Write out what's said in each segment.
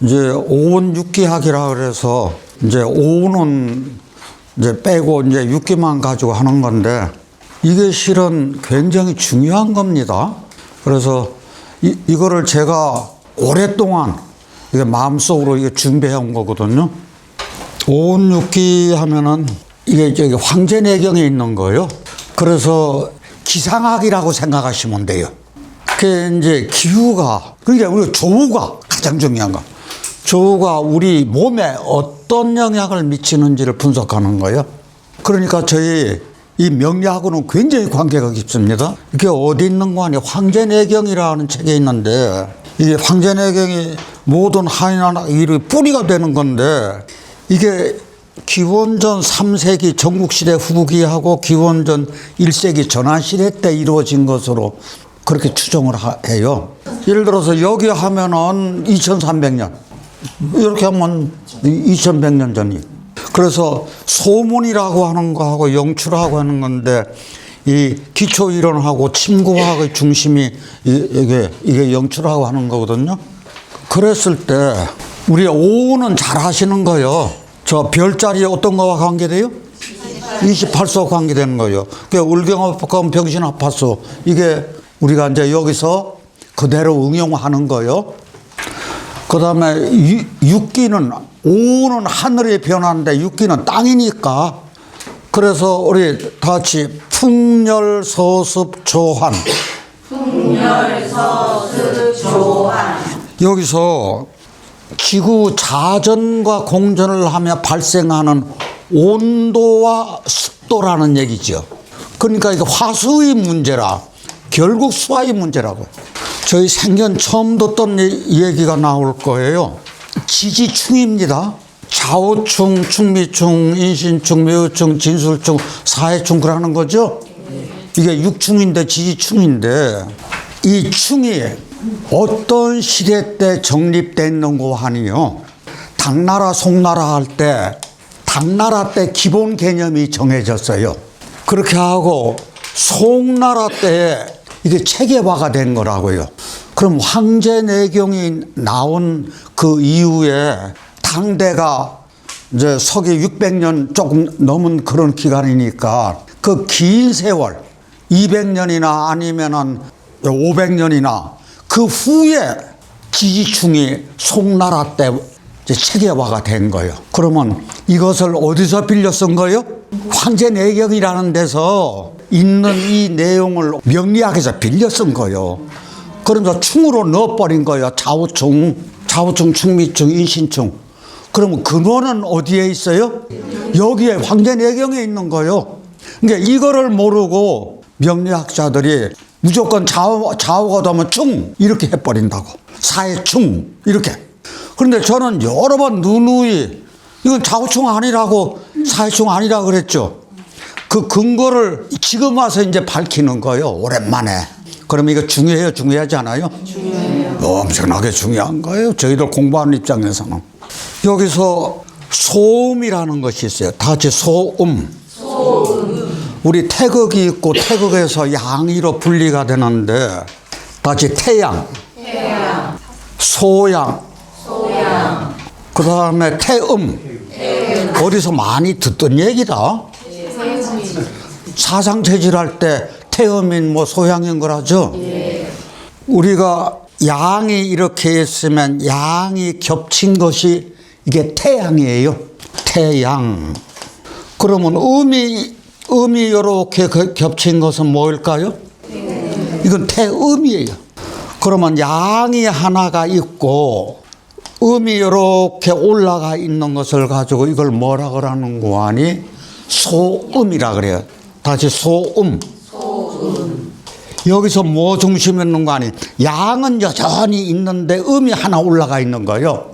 이제 오운 육기학이라 그래서 이제 오운은 이제 빼고 이제 육기만 가지고 하는 건데 이게 실은 굉장히 중요한 겁니다. 그래서 이거를 제가 오랫동안 이게 마음속으로 이게 준비해 온 거거든요. 오운 육기 하면은 이게 저기 황제내경에 있는 거예요. 그래서 기상학이라고 생각하시면 돼요. 그게 이제 기후가, 그러니까 우리 조우가 가장 중요한 거. 조우가 우리 몸에 어떤 영향을 미치는지를 분석하는 거예요. 그러니까 저희 이 명리학하고는 굉장히 관계가 깊습니다. 이게 어디 있는 거 아니에요? 황제내경이라는 책에 있는데 이게 황제내경이 모든 한의나 일의 뿌리가 되는 건데 이게 기원전 3세기 전국시대 후기하고 기원전 1세기 전환시대 때 이루어진 것으로 그렇게 추정을 해요. 예를 들어서 여기 하면은 2300년 이렇게 하면 2100년 전이. 그래서 소문이라고 하는 거하고 영추라고 하는 건데 이 기초이론하고 침구학의 중심이 이게 영추라고 하는 거거든요. 그랬을 때 우리 오운은 잘 하시는 거예요. 저 별자리 어떤 거와 관계돼요? 28소 관계되는 거예요. 그 울경합하면 병신합하소. 이게 우리가 이제 여기서 그대로 응용하는 거예요. 그 다음에 육기는, 오운은 하늘이 변하는데 육기는 땅이니까. 그래서 우리 다 같이 풍열서습조환. 풍열서습조환. 여기서 지구 자전과 공전을 하며 발생하는 온도와 습도라는 얘기죠. 그러니까 이게 화수의 문제라, 결국 수화의 문제라고. 저희 생전 처음 듣던 얘기가 나올 거예요. 지지충입니다. 좌우충, 충미충, 인신충, 묘충, 진술충, 사해충 그러는 거죠. 이게 육충인데 지지충인데 이 충이 어떤 시대 때 정립된 거 하니요. 당나라, 송나라 할 때 당나라 때 기본 개념이 정해졌어요. 그렇게 하고 송나라 때 이게 체계화가 된 거라고요. 그럼 황제내경이 나온 그 이후에 당대가 이제 서기 600년 조금 넘은 그런 기간이니까 그 긴 세월 200년이나 아니면은 500년이나 그 후에 지지충이 송나라 때 이제 체계화가 된 거예요. 그러면 이것을 어디서 빌려 쓴 거예요? 황제내경이라는 데서 있는 이 내용을 명리학에서 빌려 쓴 거예요. 그러면서 충으로 넣어버린 거예요. 좌우충, 충미충, 인신충. 그러면 근원은 어디에 있어요? 여기에 황제내경에 있는 거예요. 그러니까 이거를 모르고 명리학자들이 무조건 좌우가 되면 충 이렇게 해버린다고. 사해충 이렇게. 그런데 저는 여러 번 누누이 이건 좌우충 아니라고 사해충 아니라고 그랬죠. 그 근거를 지금 와서 이제 밝히는 거예요. 오랜만에. 그러면 이거 중요해요? 중요하지 않아요? 중요해요. 엄청나게 중요한 거예요. 저희들 공부하는 입장에서는. 여기서 소음이라는 것이 있어요. 다 같이 소음. 우리 태극이 있고 태극에서 양이로 분리가 되는데 다 같이 태양. 소양. 그 다음에 태음. 어디서 많이 듣던 얘기다. 사상체질할 때 태음인 뭐 소양인 거라죠. 우리가 양이 이렇게 있으면 양이 겹친 것이 이게 태양이에요. 태양. 그러면 음이 이렇게 겹친 것은 뭐일까요? 이건 태음이에요. 그러면 양이 하나가 있고 음이 이렇게 올라가 있는 것을 가지고 이걸 뭐라 그러는 거 아니? 소음이라 그래요. 다시 소음. 여기서 뭐 중심에 있는 거 아니? 양은 여전히 있는데 음이 하나 올라가 있는 거예요.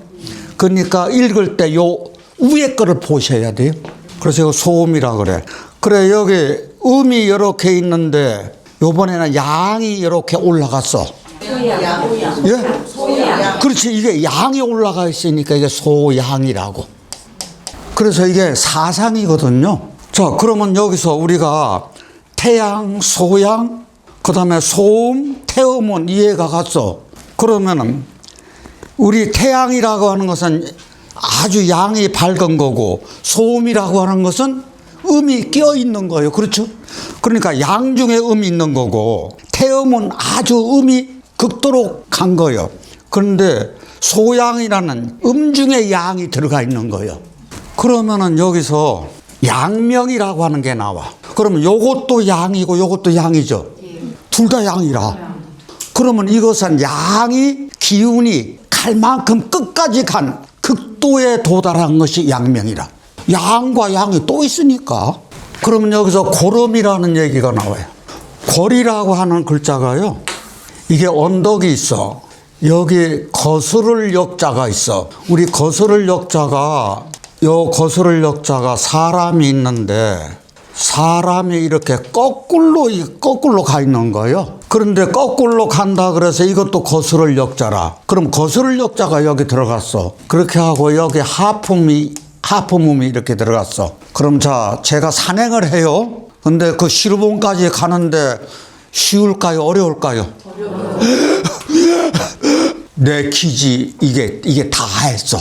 그러니까 읽을 때 요 위에 거를 보셔야 돼요. 그래서 이거 소음이라 그래. 그래 여기 음이 이렇게 있는데 요번에는 양이 이렇게 올라갔어. 소양. 예? 소양. 그렇지. 이게 양이 올라가 있으니까 이게 소양이라고. 그래서 이게 사상이거든요. 자, 그러면 여기서 우리가 태양, 소양, 그 다음에 소음, 태음은 이해가 갔어. 그러면은 우리 태양이라고 하는 것은 아주 양이 밝은 거고, 소음이라고 하는 것은 음이 껴 있는 거예요. 그렇죠? 그러니까 양 중에 음이 있는 거고, 태음은 아주 음이 극도로 간 거예요. 그런데 소양이라는 음 중에 양이 들어가 있는 거예요. 그러면은 여기서 양명이라고 하는 게 나와. 그러면 요것도 양이고 요것도 양이죠. 둘 다 양이라. 그러면 이것은 양이 기운이 갈 만큼 끝까지 간 극도에 도달한 것이 양명이라. 양과 양이 또 있으니까. 그러면 여기서 고름이라는 얘기가 나와요. 골이라고 하는 글자가요, 이게 언덕이 있어. 여기 거스를 역자가 있어. 우리 거스를 역자가, 요 거스를 역자가 사람이 있는데, 사람이 이렇게 거꾸로 가 있는 거예요. 그런데 거꾸로 간다 그래서 이것도 거스를 역자라. 그럼 거스를 역자가 여기 들어갔어. 그렇게 하고 여기 하품음이 이렇게 들어갔어. 그럼 자, 제가 산행을 해요. 근데 그 시루봉까지 가는데 쉬울까요? 어려울까요? 내 기지 이게 다 했어.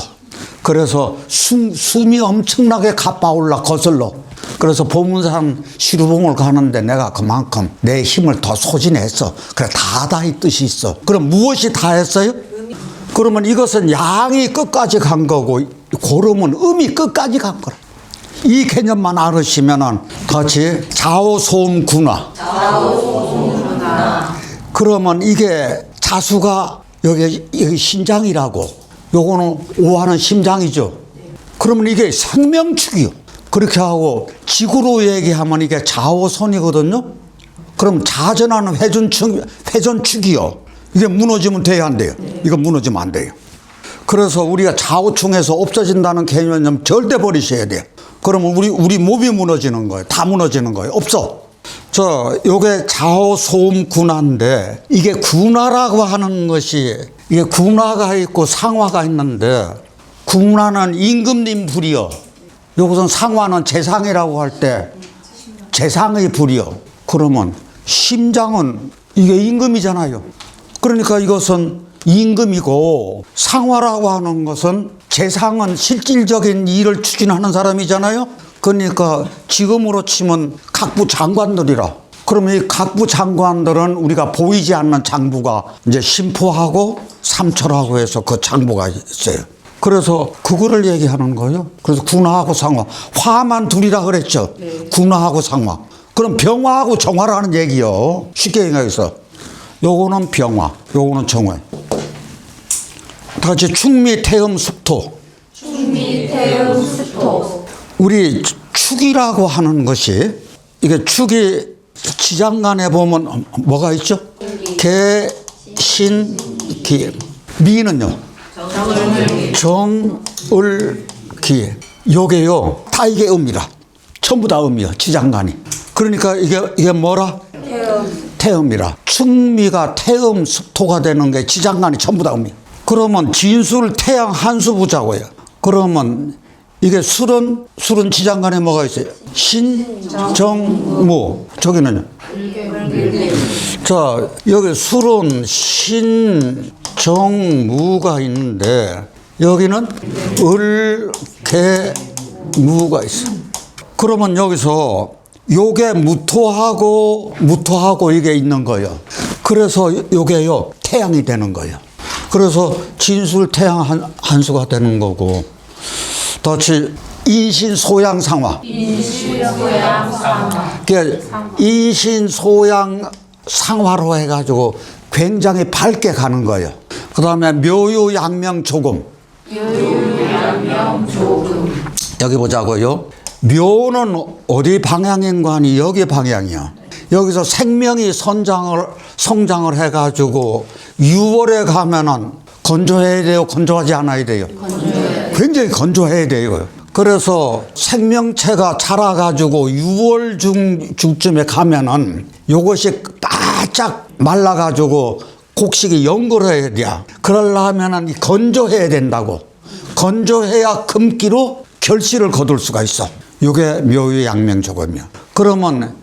그래서 숨이 엄청나게 가빠올라 거슬러. 그래서 보문산 시루봉을 가는데 내가 그만큼 내 힘을 더 소진했어. 그래, 다 이 뜻이 있어. 그럼 무엇이 다 했어요? 그러면 이것은 양이 끝까지 간 거고, 고름은 음이 끝까지 간 거라. 이 개념만 알으시면은 같이 좌우소음군화. 그러면 이게 자수가 여기 신장이라고, 요거는 오하는 심장이죠. 그러면 이게 생명축이요. 그렇게 하고 지구로 얘기하면 이게 좌우선이거든요. 그럼 자전하는 회전축이요. 이게 무너지면 돼야 안 돼요. 이거 무너지면 안 돼요. 그래서 우리가 좌우충에서 없어진다는 개념은 절대 버리셔야 돼요. 그러면 우리 몸이 무너지는 거예요. 다 무너지는 거예요. 없어. 요게 좌우소음군화인데, 이게 군화라고 하는 것이, 이게 군화가 있고 상화가 있는데, 군화는 임금님 불이요. 요것은 상화는 재상이라고 할 때 재상의 불이요. 그러면 심장은 이게 임금이잖아요. 그러니까 이것은 임금이고, 상화라고 하는 것은, 재상은 실질적인 일을 추진하는 사람이잖아요. 그러니까 지금으로 치면 각부 장관들이라. 그러면 이 각부 장관들은 우리가 보이지 않는 장부가 이제 심포하고 삼철하고 해서 그 장부가 있어요. 그래서 그거를 얘기하는 거예요. 그래서 군화하고 상화, 화만 둘이라 그랬죠. 군화하고 상화. 그럼 병화하고 정화라는 얘기요. 쉽게 얘기해서 요거는 병화, 요거는 정화. 다 같이 충미 태음 습토. 우리 축이라고 하는 것이, 이게 축이 지장간에 보면 뭐가 있죠? 개, 신, 기. 미는요? 정, 을, 기. 요게요, 다 이게 음이라. 전부 다 음이요, 지장간이. 그러니까 이게 뭐라? 태음이라. 충미가 태음 습토가 되는 게 지장간이 전부 다 음이야. 그러면 진술 태양 한수 부자고요. 그러면 이게 술은 지장간에 뭐가 있어요? 신, 정, 무. 저기는요? 자, 여기 술은 신, 정, 무가 있는데, 여기는 을, 개, 무가 있어. 그러면 여기서 요게 무토하고 이게 있는 거예요. 그래서 요게요, 태양이 되는 거예요. 그래서 진술 태양 한수가 되는 거고, 다시 인신소양상화. 인신소양상화로 해가지고 굉장히 밝게 가는 거예요. 그 다음에 묘유양명조금. 여기 보자고요. 묘는 어디 방향인관이 여기 방향이야. 여기서 생명이 성장을 해가지고 6월에 가면은 건조해야 돼요? 건조하지 않아야 돼요? 굉장히 건조해야 돼요. 그래서 생명체가 자라가지고 6월 중쯤에 가면은 요것이 바짝 말라가지고 곡식이 연골해야 돼. 그러려면은 건조해야 된다고. 건조해야 금기로 결실을 거둘 수가 있어. 요게 묘유양명조금이야. 그러면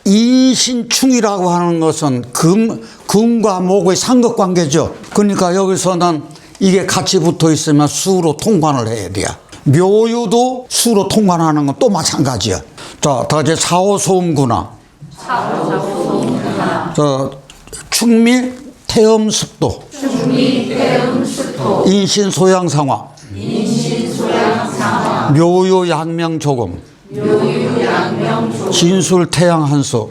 인신충이라고 하는 것은 금과 목의 삼각관계죠. 그러니까 여기서는 이게 같이 붙어 있으면 수로 통관을 해야 돼요. 묘유도 수로 통관하는 건 또 마찬가지야. 자, 다 이제 사오소음구나. 충미, 태음습도. 인신소양상화. 묘유양명조금. 진술태양한수.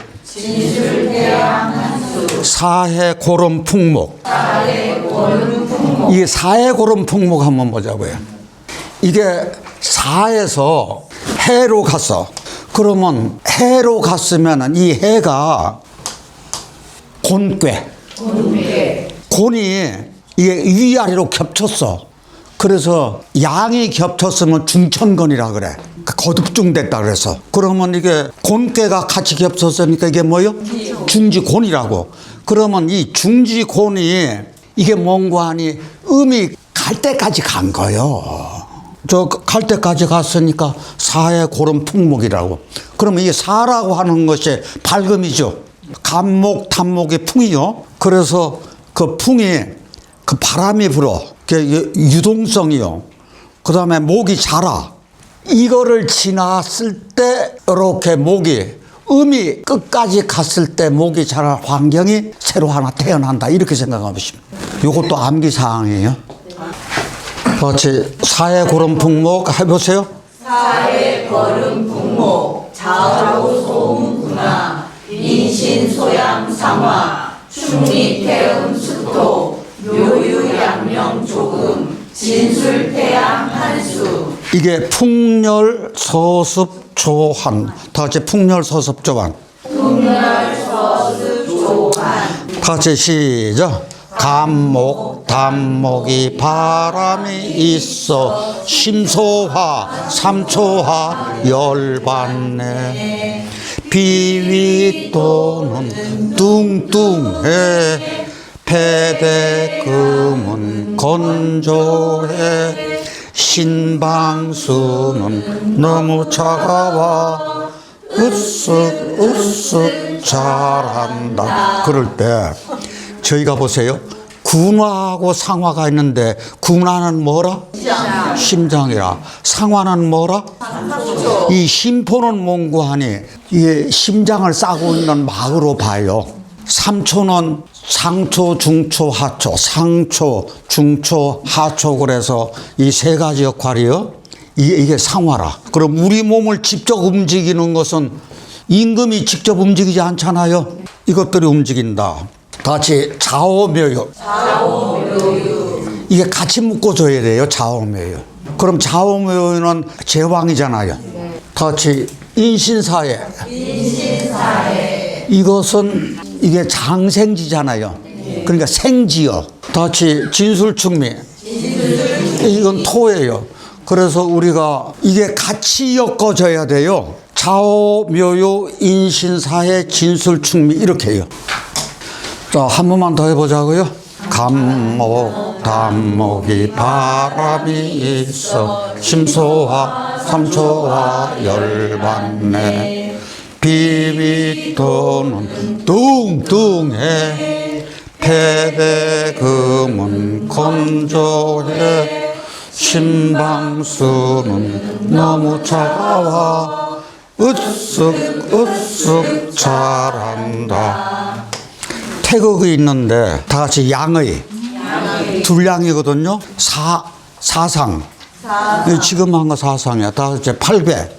사해고름풍목. 이게 사해고름풍목 한번 보자고요. 이게 사에서 해로 갔어. 그러면 해로 갔으면 이 해가 곤괴. 곤이 이게 위아래로 겹쳤어. 그래서 양이 겹쳤으면 중천건이라 그래. 거듭중됐다 그래서. 그러면 이게 곤괴가 같이 겹쳤으니까 이게 뭐요? 중지곤이라고. 그러면 이 중지곤이 이게 뭔가 하니 음이 갈 때까지 간 거요. 저 갈 때까지 갔으니까 사의 고름 풍목이라고. 그러면 이게 사라고 하는 것이 밝음이죠. 간목, 단목이 풍이요. 그래서 그 풍이 그 바람이 불어. 그 유동성이요. 그 다음에 목이 자라. 이거를 지났을 때 이렇게 목이 음이 끝까지 갔을 때 목이 자랄 환경이 새로 하나 태어난다. 이렇게 생각하시면. 이것도 암기사항이에요. 같이 사의 고름풍목 해보세요. 사의 거름풍목 자하고 소음구나 인신소양상화 충리태음수토 묘유양명조금 진술태양한수. 이게 풍렬서습조한. 다 같이 풍렬서습조한. 풍렬서습조한. 다 같이 시작. 간목, 단목이 바람이 있어 심소화, 삼초화, 열받네. 비위 또는 뚱뚱해. 패대금은 건조해. 신방수는 너무 차가워. 으쓱 잘한다. 그럴 때 저희가 보세요. 군화하고 상화가 있는데 군화는 뭐라? 심장이라. 상화는 뭐라? 이 심포는 뭔고 하니 이게 심장을 싸고 있는 막으로 봐요. 삼초는 상초, 중초, 하초. 상초, 중초, 하초. 그래서 이 세 가지 역할이요. 이게 상화라. 그럼 우리 몸을 직접 움직이는 것은 임금이 직접 움직이지 않잖아요. 이것들이 움직인다. 같이 좌오묘유. 이게 같이 묶어줘야 돼요. 좌오묘유. 그럼 좌오묘유는 제왕이잖아요. 같이 인신사회. 이것은 이게 장생지잖아요. 그러니까 생지요. 같이 진술충미. 이건 토예요. 그래서 우리가 이게 같이 엮어져야 돼요. 좌오묘유, 인신사회, 진술충미 이렇게 해요. 자, 한 번만 더 해보자고요. 간목, 단목이 바람이 있어 심소화, 삼초화, 열받네. 비비토는 뚱뚱해. 패대금은 건조해. 신방수는 너무 차가워. 으쓱 잘한다. 태극이 있는데 다 같이 양의 둘량이거든요. 사상. 지금 한 거 사상이야. 다 같이 8배.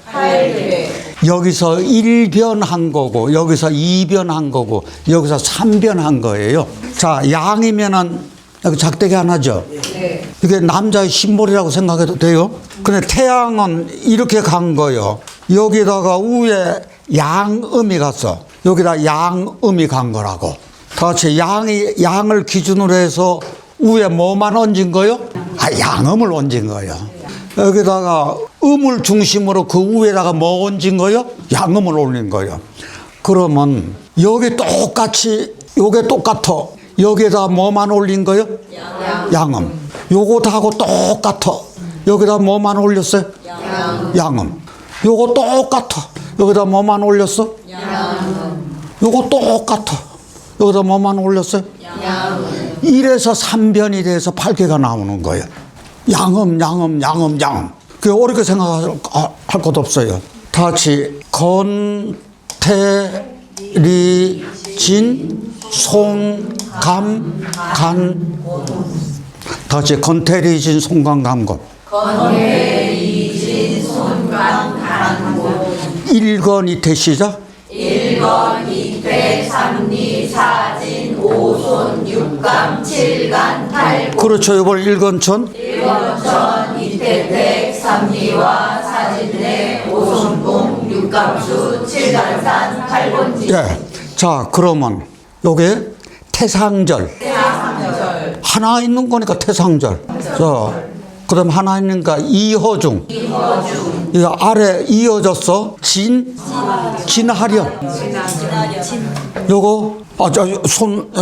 여기서 1변 한 거고 여기서 2변 한 거고 여기서 3변 한 거예요. 자, 양이면은 여기 작대기 하나죠. 이게 남자의 심볼이라고 생각해도 돼요. 근데 태양은 이렇게 간 거예요. 여기다가 위에 양음이 갔어. 여기다 양음이 간 거라고. 다 같이 양을 기준으로 해서 위에 뭐만 얹은 거요? 양음을 얹은 거예요. 여기다가 음을 중심으로 그 위에다가 뭐 얹은 거요? 양음을 올린 거예요. 그러면 여기 똑같이 요게 똑같아. 여기에다 뭐만 올린 거요? 양음. 요거 하고 똑같아. 여기다 뭐만 올렸어요? 양음. 요거 똑같아. 여기다 뭐만 올렸어? 양음. 요거 똑같아. 여기다 뭐만 올렸어요? 이래서 삼변이 돼서 8개가 나오는 거예요. 양음, 양음, 양음, 양음. 그 어렵게 생각할 것도 없어요. 다 같이 건태리진 송감 간. 다 같이 건태리진 송감 간곤. 건태리진 손감 간곤. 1건 2태 시작. 1건 2태 3리 4진 5손 6감 7간 8곤. 그렇죠. 이번 1건천. 1건천 2태택 3리와 4진내 5손봉 6감수 7간산 8곤지. 예. 자, 그러면 요게 태상절. 태상절. 하나 있는 거니까 태상절. 자, 그다음 하나 있는가 이허중. 이거 아래 이어졌어. 진하련. 요거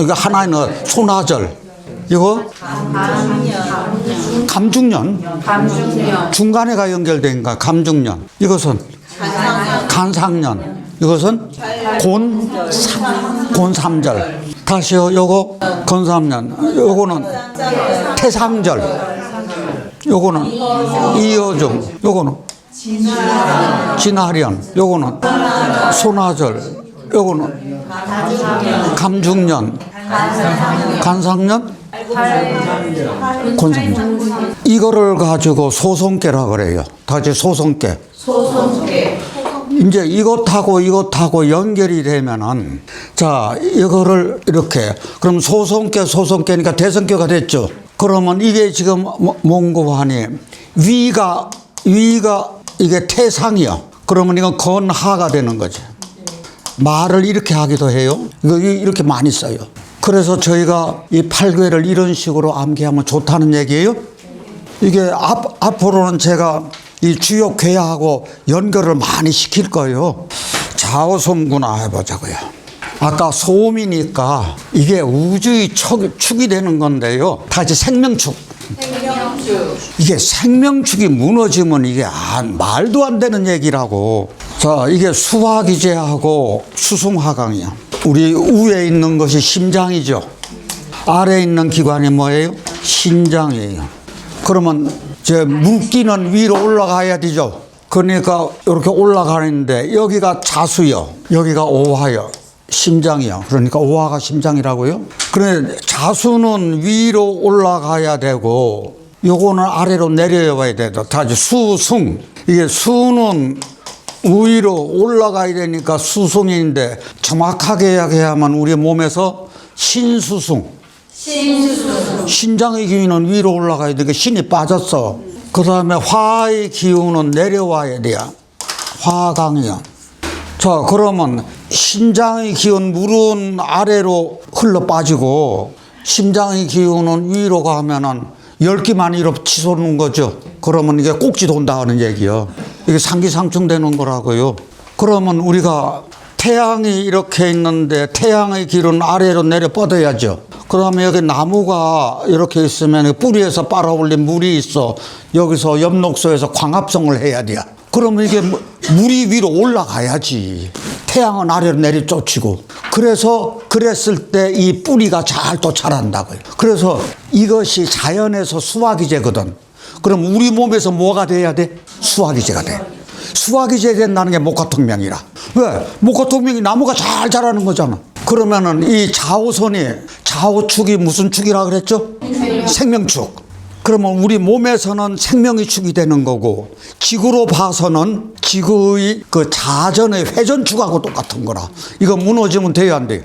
이거 하나 있는 손하절. 이거 감중년. 중간에가 연결된가 감중년. 이것은 간상년. 이것은 곤삼절. 다시요. 요거 건삼년. 요거는 태상절. 요거는 이어중. 요거는 진하련. 요거는 손하절. 요거는 감중년. 간상년. 곤삼년. 이거를 가지고 소송깨라 그래요. 다시 소송깨. 소송깨. 이제 이것하고 연결이 되면은, 자, 이거를 이렇게, 그럼 소송깨니까 대성깨가 됐죠. 그러면 이게 지금 몽고하니, 위가 이게 태상이요. 그러면 이건 건하가 되는 거죠. 말을 이렇게 하기도 해요. 이거 이렇게 많이 써요. 그래서 저희가 이 8괴를 이런 식으로 암기하면 좋다는 얘기예요. 이게 앞으로는 제가 이 주요 괴하고 연결을 많이 시킬 거예요. 좌우솜구나 해보자고요. 아까 소음이니까 이게 우주의 축이 되는 건데요. 다시 생명축. 이게 생명축이 무너지면 이게 말도 안 되는 얘기라고. 자, 이게 수화기제하고 수승화강이야. 우리 위에 있는 것이 심장이죠. 아래에 있는 기관이 뭐예요? 신장이에요. 그러면 물기는 위로 올라가야 되죠. 그러니까 이렇게 올라가는데 여기가 자수요. 여기가 오화요. 심장이요. 그러니까 오화가 심장이라고요. 그런데 자수는 위로 올라가야 되고 요거는 아래로 내려와야 되죠. 다시 수승. 이게 수는 위로 올라가야 되니까 수승인데 정확하게 이야기하면 우리 몸에서 신수승. 신장의 기운은 위로 올라가야 되니까 신이 빠졌어. 그 다음에 화의 기운은 내려와야 돼요. 화강이요. 자, 그러면 신장의 기운, 물은 아래로 흘러 빠지고 심장의 기운은 위로 가면은 열기만 이렇게 치솟는 거죠. 그러면 이게 꼭지 돈다는 얘기요. 이게 상기상충되는 거라고요. 그러면 우리가 태양이 이렇게 있는데 태양의 길은 아래로 내려 뻗어야죠. 그 다음에 여기 나무가 이렇게 있으면 뿌리에서 빨아올린 물이 있어. 여기서 엽록소에서 광합성을 해야 돼요. 그러면 이게 물이 위로 올라가야지. 태양은 아래로 내려 쫓치고. 그랬을 때 이 뿌리가 잘 또 자란다고요. 그래서 이것이 자연에서 수화기제거든. 그럼 우리 몸에서 뭐가 돼야 돼? 수화기제가 돼. 수화기제 된다는 게 목화통명이라. 왜? 목화통명이 나무가 잘 자라는 거잖아. 그러면은 이 좌우축이 무슨 축이라 그랬죠? 생명축. 그러면 우리 몸에서는 생명의 축이 되는 거고, 지구로 봐서는 지구의 그 자전의 회전축하고 똑같은 거라. 이거 무너지면 돼야 안 돼요.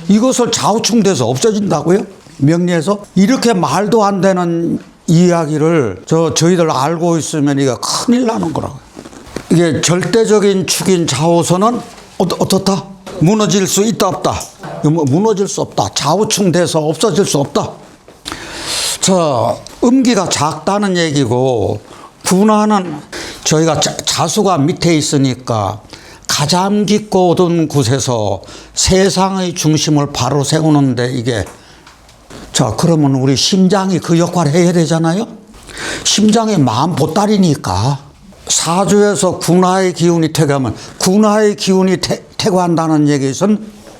이것을 좌우충돼서 없어진다고요? 명리에서? 이렇게 말도 안 되는 이야기를 저희들 알고 있으면 이거 큰일 나는 거라고요. 이게 절대적인 축인 좌우선은 어떻다? 무너질 수 있다 없다? 무너질 수 없다. 좌우충돼서 없어질 수 없다. 자, 음기가 작다는 얘기고, 분화는 저희가 자수가 밑에 있으니까 가장 깊고 어두운 곳에서 세상의 중심을 바로 세우는데 이게, 자, 그러면 우리 심장이 그 역할을 해야 되잖아요? 심장이 마음 보따리니까 사주에서 군화의 기운이 퇴거하면, 군화의 기운이 퇴거한다는 얘기는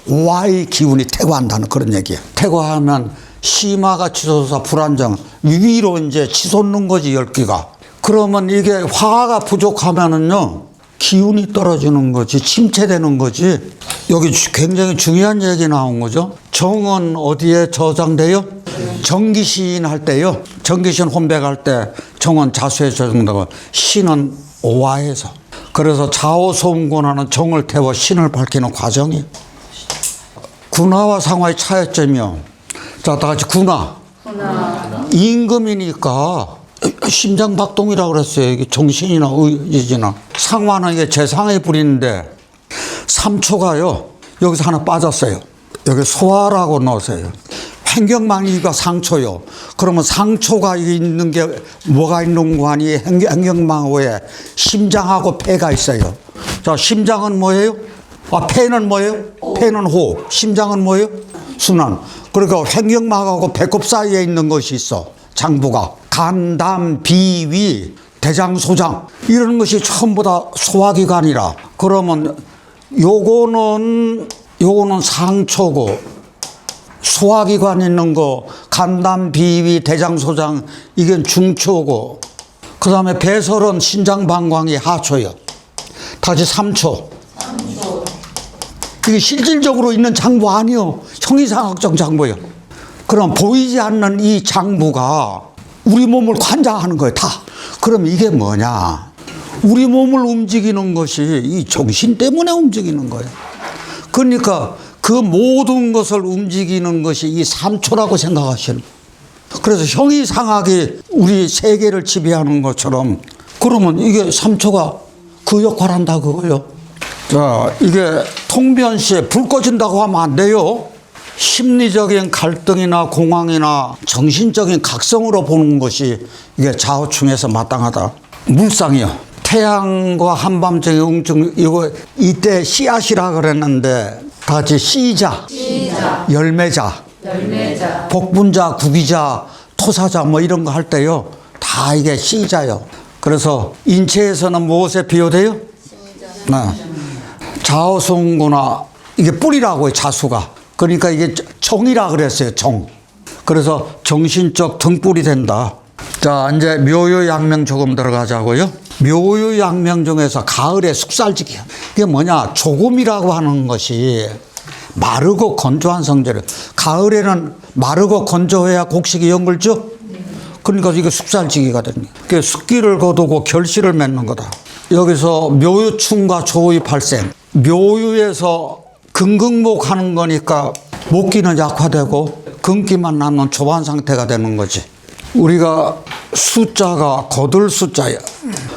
오화의 기운이 퇴거한다는 그런 얘기예요. 퇴거하면 심화가 치솟아서 불안정, 위로 이제 치솟는 거지, 열기가. 그러면 이게 화가 부족하면은요, 기운이 떨어지는 거지, 침체되는 거지. 여기 굉장히 중요한 얘기 나온 거죠. 정은 어디에 저장돼요? 정기신 할 때요. 정기신 혼백할 때 정은 자수에 저장되고 신은 오화에서. 그래서 좌우소음군하는 정을 태워 신을 밝히는 과정이에요. 군화와 상화의 차이점이요. 자, 다 같이 군화. 임금이니까 심장박동이라고 그랬어요. 이게 정신이나 의지나. 상화는 이게 재상의 불인데, 삼초가요, 여기서 하나 빠졌어요. 여기 소화라고 넣으세요. 행경망이가 상초요. 그러면 상초가 있는 게 뭐가 있는 거 아니? 행경망 후에 심장하고 폐가 있어요. 자, 심장은 뭐예요? 폐는 뭐예요? 폐는 호흡. 심장은 뭐예요? 순환. 그러니까 행경막하고 배꼽 사이에 있는 것이 있어. 장부가. 간, 담, 비, 위, 대장, 소장. 이런 것이 전부 다 소화기관이라. 그러면 요거는 상초고, 소화기관 있는 거, 간담, 비위, 대장, 소장, 이건 중초고, 그 다음에 배설은 신장방광이 하초요. 다시 삼초. 이게 실질적으로 있는 장부 아니요. 형이상학적 장부요. 그럼 보이지 않는 이 장부가 우리 몸을 관장하는 거예요, 다. 그럼 이게 뭐냐? 우리 몸을 움직이는 것이 이 정신 때문에 움직이는 거예요. 그러니까 그 모든 것을 움직이는 것이 이 삼초라고 생각하시는 거예요. 그래서 형이상학이 우리 세계를 지배하는 것처럼, 그러면 이게 삼초가 그 역할을 한다 그거예요. 자, 이게 통변시에 불 꺼진다고 하면 안 돼요. 심리적인 갈등이나 공황이나 정신적인 각성으로 보는 것이 이게 좌우충에서 마땅하다. 물상이요. 태양과 한밤중의 웅증, 이때 씨앗이라 그랬는데, 다 같이 씨자, 열매자, 복분자, 구기자, 토사자 뭐 이런 거 할 때요, 다 이게 씨자요. 그래서 인체에서는 무엇에 비유돼요? 좌우성구나, 이게 뿌리라고 해요, 자수가. 그러니까 이게 정이라 그랬어요, 정. 그래서 정신적 등불이 된다. 자, 이제 묘유양명 조금 들어가자고요. 묘유양명 중에서 가을에 숙살지기. 이게 뭐냐? 조금이라고 하는 것이 마르고 건조한 성질을. 가을에는 마르고 건조해야 곡식이 연글죠? 그러니까 이게 숙살지기가 됩니다. 그게 숙기를 거두고 결실을 맺는 거다. 여기서 묘유충과 조의 발생. 묘유에서 긍긍목 하는 거니까 목기는 약화되고 금기만 남는 조한 상태가 되는 거지. 우리가 숫자가 거둘 숫자야.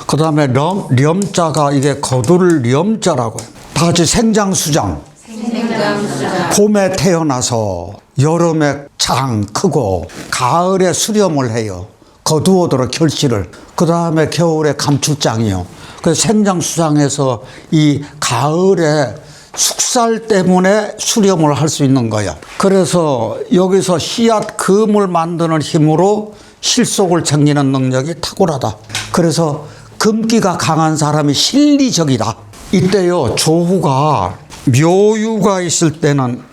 그 다음에 렴자가 이게 거둘 렴자라고 해요. 다 같이 생장수장. 봄에 태어나서 여름에 장 크고 가을에 수렴을 해요. 거두어도록 결실을. 그 다음에 겨울에 감출장이요. 그래서 생장수장에서 이 가을에 숙살 때문에 수렴을 할 수 있는 거야. 그래서 여기서 씨앗 금을 만드는 힘으로 실속을 챙기는 능력이 탁월하다. 그래서 금기가 강한 사람이 실리적이다. 이때요, 조후가 묘유가 있을 때는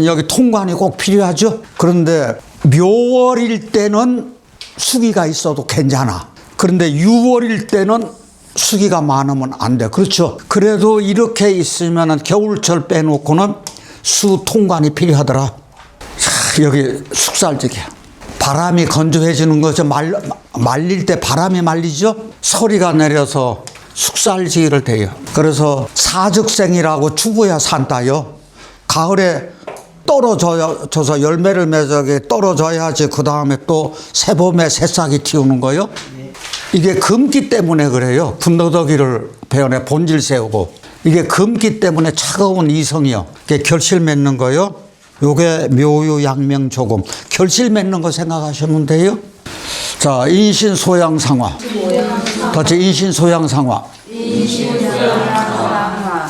여기 통관이 꼭 필요하죠. 그런데 묘월일 때는 수기가 있어도 괜찮아. 그런데 유월일 때는 수기가 많으면 안 돼. 그렇죠. 그래도 이렇게 있으면 겨울철 빼놓고는 수 통관이 필요하더라. 자, 여기 숙살지기야. 바람이 건조해지는 거죠. 말릴 때 바람이 말리죠. 서리가 내려서 숙살지기를 돼요. 그래서 사즉생이라고 추부야 산다요. 가을에 떨어져서 열매를 맺게 떨어져야지 그 다음에 또 새봄에 새싹이 튀우는 거요. 이게 금기 때문에 그래요. 분더더기를 베어내 본질 세우고. 이게 금기 때문에 차가운 이성이요. 이게 결실 맺는 거요. 요게 묘유 양명 조금. 결실 맺는 거 생각하시면 돼요. 자, 인신 소양 상화. 같이 인신 소양 상화.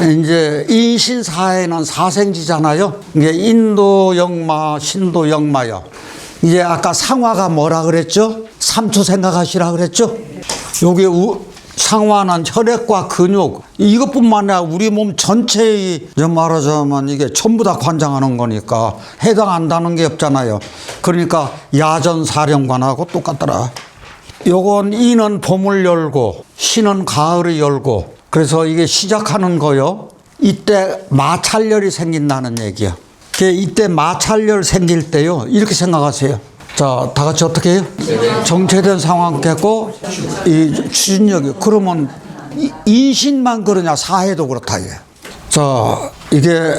이제 인신사에는 사생지잖아요. 이게 인도 역마, 신도 역마요. 이제 아까 상화가 뭐라 그랬죠? 삼초 생각하시라 그랬죠? 요게 상화는 혈액과 근육, 이것뿐만 아니라 우리 몸 전체의 말하자면 이게 전부 다 관장하는 거니까 해당한다는 게 없잖아요. 그러니까 야전사령관하고 똑같더라. 요건 이는 봄을 열고 시는 가을을 열고, 그래서 이게 시작하는 거요. 이때 마찰열이 생긴다는 얘기야. 이때 마찰열 생길 때요, 이렇게 생각하세요. 자, 다 같이 어떻게 해요? 정체된 상황겠고 이 추진력이, 그러면 인신만 그러냐, 사해도 그렇다 이게. 자, 이게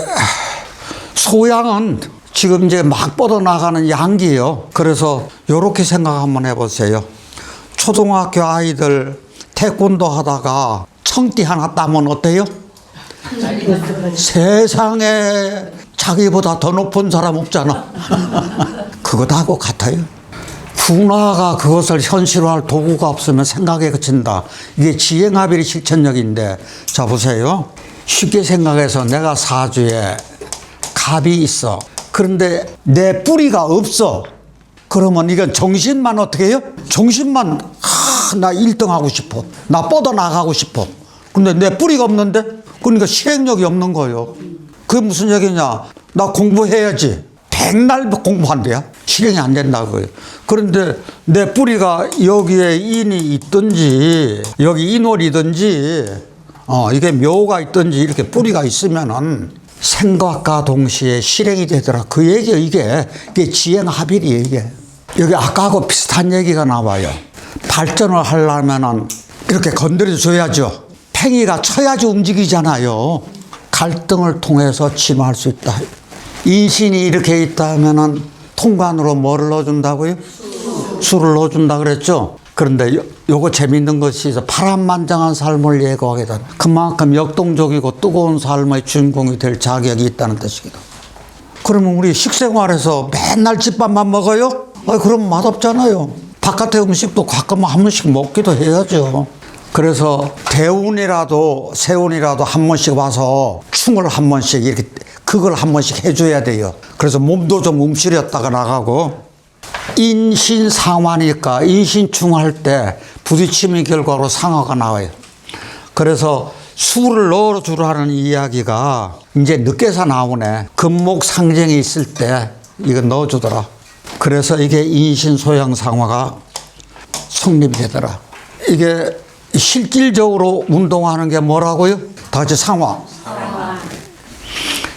소양은 지금 이제 막 뻗어나가는 양기예요. 그래서 요렇게 생각 한번 해보세요. 초등학교 아이들 태권도 하다가 청띠 하나 따면 어때요? 세상에 자기보다 더 높은 사람 없잖아. 그것하고 같아요. 군화가 그것을 현실화할 도구가 없으면 생각에 그친다. 이게 지행합일의 실천력인데, 자 보세요. 쉽게 생각해서 내가 사주에 갑이 있어. 그런데 내 뿌리가 없어. 그러면 이건 정신만 어떻게 해요? 정신만 나 1등 하고 싶어. 나 뻗어나가고 싶어. 근데 내 뿌리가 없는데? 그러니까 실행력이 없는 거예요. 그게 무슨 얘기냐? 나 공부해야지. 백날 공부한대요. 실행이 안 된다고요. 그런데 내 뿌리가 여기에 인이 있든지 여기 인월이든지 이게 묘가 있든지 이렇게 뿌리가 있으면은 생각과 동시에 실행이 되더라. 그 얘기예요. 이게 지행합일이에요. 이게 여기 아까하고 비슷한 얘기가 나와요. 발전을 하려면은 이렇게 건드려 줘야죠. 팽이가 쳐야지 움직이잖아요. 갈등을 통해서 진화할 수 있다. 인신이 이렇게 있다면은 통관으로 뭐를 넣어준다고요? 수를 넣어준다 그랬죠. 그런데 요거 재밌는 것이 파란만장한 삶을 예고하게 된, 그만큼 역동적이고 뜨거운 삶의 주인공이 될 자격이 있다는 뜻이기도. 그러면 우리 식생활에서 맨날 집밥만 먹어요? 그럼 맛없잖아요. 바깥의 음식도 가끔 한 번씩 먹기도 해야죠. 그래서 대운이라도 세운이라도 한 번씩 와서 충을 한 번씩 이렇게 그걸 한 번씩 해줘야 돼요. 그래서 몸도 좀 움츠렸다가 나가고, 인신상화니까 인신충할 때 부딪힘의 결과로 상화가 나와요. 그래서 수를 넣어주라는 이야기가 이제 늦게서 나오네. 금목 상징이 있을 때 이거 넣어주더라. 그래서 이게 인신소양상화가 성립이 되더라. 이게 실질적으로 운동하는 게 뭐라고요? 다 같이 상화.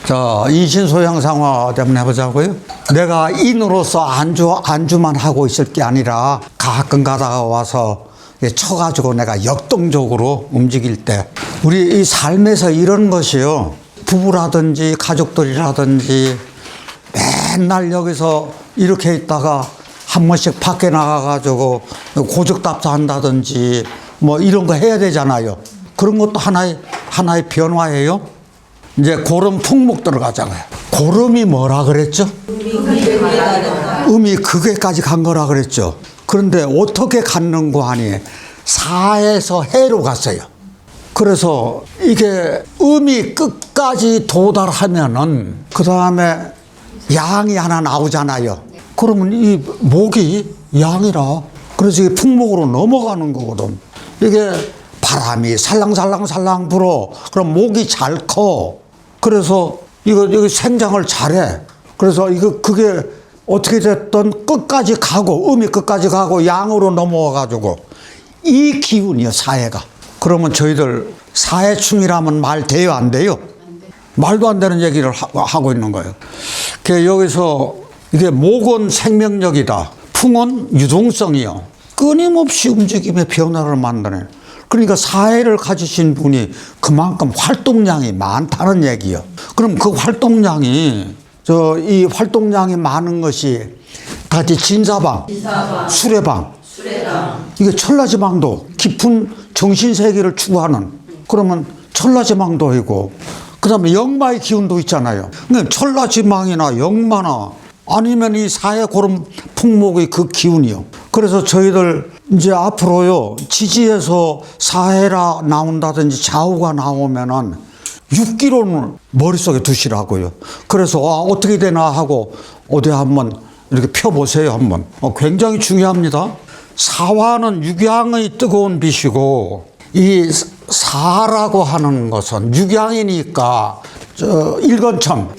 자, 인신소양상화 때문에 해보자고요. 내가 인으로서 안주만 하고 있을 게 아니라 가끔 가다가 와서 쳐가지고 내가 역동적으로 움직일 때, 우리 이 삶에서 이런 것이요. 부부라든지 가족들이라든지 맨날 여기서 이렇게 있다가 한 번씩 밖에 나가가지고 고적답사한다든지 뭐 이런 거 해야 되잖아요. 그런 것도 하나의 변화예요. 이제 고름 풍목 들어가잖아요. 고름이 뭐라 그랬죠? 음이 극에까지 간 거라 그랬죠. 그런데 어떻게 갔는 거 아니? 사에서 해로 갔어요. 그래서 이게 음이 끝까지 도달하면은 그 다음에 양이 하나 나오잖아요. 그러면 이 목이 양이라, 그래서 이게 풍목으로 넘어가는 거거든. 이게 바람이 살랑살랑 불어. 그럼 목이 잘 커. 그래서 이거 생장을 잘해. 그래서 그게 어떻게 됐든 끝까지 가고, 음이 끝까지 가고 양으로 넘어와가지고 이 기운이요, 사해가. 그러면 저희들 사해충이라면 말 돼요, 안 돼요? 말도 안 되는 얘기를 하고 있는 거예요. 여기서 이게 목은 생명력이다. 풍은 유동성이요. 끊임없이 움직임의 변화를 만드는. 그러니까 사해를 가지신 분이 그만큼 활동량이 많다는 얘기요. 그럼 그 활동량이, 이 활동량이 많은 것이 다 같이 진사방, 수레방, 이게 천라지방도 깊은 정신세계를 추구하는, 그러면 천라지방도이고, 그 다음에 역마의 기운도 있잖아요. 그러니까 천라지방이나 역마나 아니면 이 사해 고름 풍목의 그 기운이요. 그래서 저희들 이제 앞으로요, 지지에서 사해라 나온다든지 좌우가 나오면은 6기론을 머릿속에 두시라고요. 그래서 어떻게 되나 하고 어디 한번 이렇게 펴보세요, 한번. 굉장히 중요합니다. 사화는 육양의 뜨거운 빛이고 이 사라고 하는 것은 육양이니까 일건천,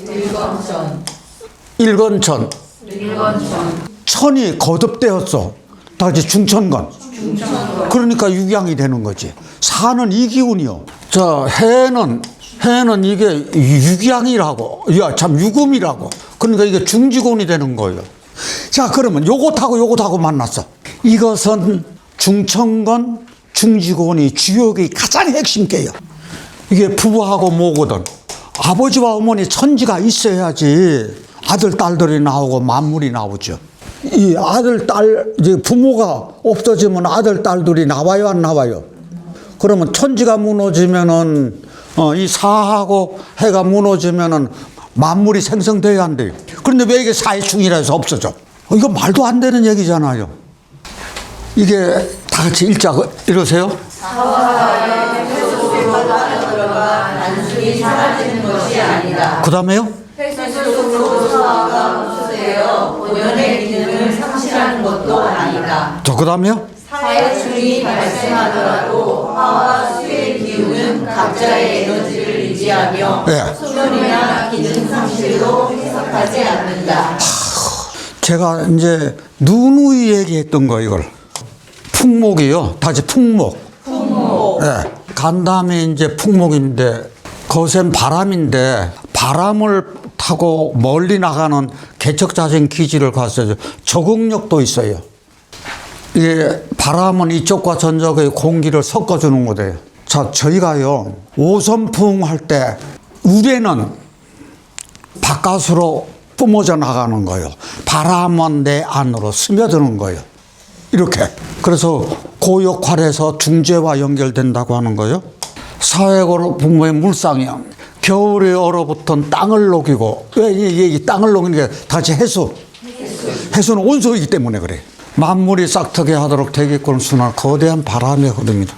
천이 거듭되었어. 다시 중천건. 그러니까 육양이 되는 거지. 사는 이 기운이요. 자, 해는 이게 육양이라고. 야, 참 유금이라고. 그러니까 이게 중지곤이 되는 거예요. 자, 그러면 요것하고 만났어. 이것은 중천건, 중지곤이 주역이 가장 핵심께요. 이게 부부하고 뭐거든. 아버지와 어머니 천지가 있어야지 아들, 딸들이 나오고 만물이 나오죠. 이 아들, 딸, 이제 부모가 없어지면 아들, 딸들이 나와요, 안 나와요? 그러면 천지가 무너지면은, 이 사하고 해가 무너지면은 만물이 생성돼야 한대요. 그런데 왜 이게 사회충이라 해서 없어져? 이거 말도 안 되는 얘기잖아요. 이게 다 같이 읽자, 이러세요? 단순히 사라지는 것이 아니다. 그 다음에요? 획수속으로 사화가 흡수되어 본연의 기능을 상실하는 것도 아니다. 그 다음에요? 사회충이 발생하더라도 화와 수의 기운은 각자의 에너지를 유지하며 네. 소멸이나 기능 상실로 해석하지 않는다. 제가 이제 누누이 얘기했던 거 이걸 풍목이요. 다시 풍목. 네. 간담이 이제 풍목인데 거센 바람인데 바람을 타고 멀리 나가는 개척자생 기질을 갖춰서 적응력도 있어요. 이게 바람은 이쪽과 저쪽의 공기를 섞어주는 거예요. 자, 저희가요 오선풍 할 때 우레는 바깥으로 뿜어져 나가는 거예요. 바람은 내 안으로 스며드는 거예요. 이렇게. 그래서 그 역할에서 중재와 연결된다고 하는 거예요. 사회고로 부모의 물상이요. 겨울에 얼어붙은 땅을 녹이고, 왜 이 땅을 녹이는 게 다시 해수. 해수는 온소이기 때문에 그래. 만물이 싹트게 하도록 대기권 순환 거대한 바람의 흐름이다.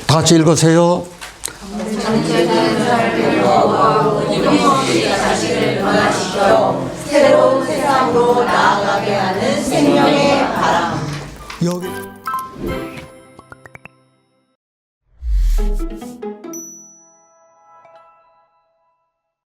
다 같이 읽으세요. 새로운 세상으로 나아가게 하는 생명의 바람. 여기.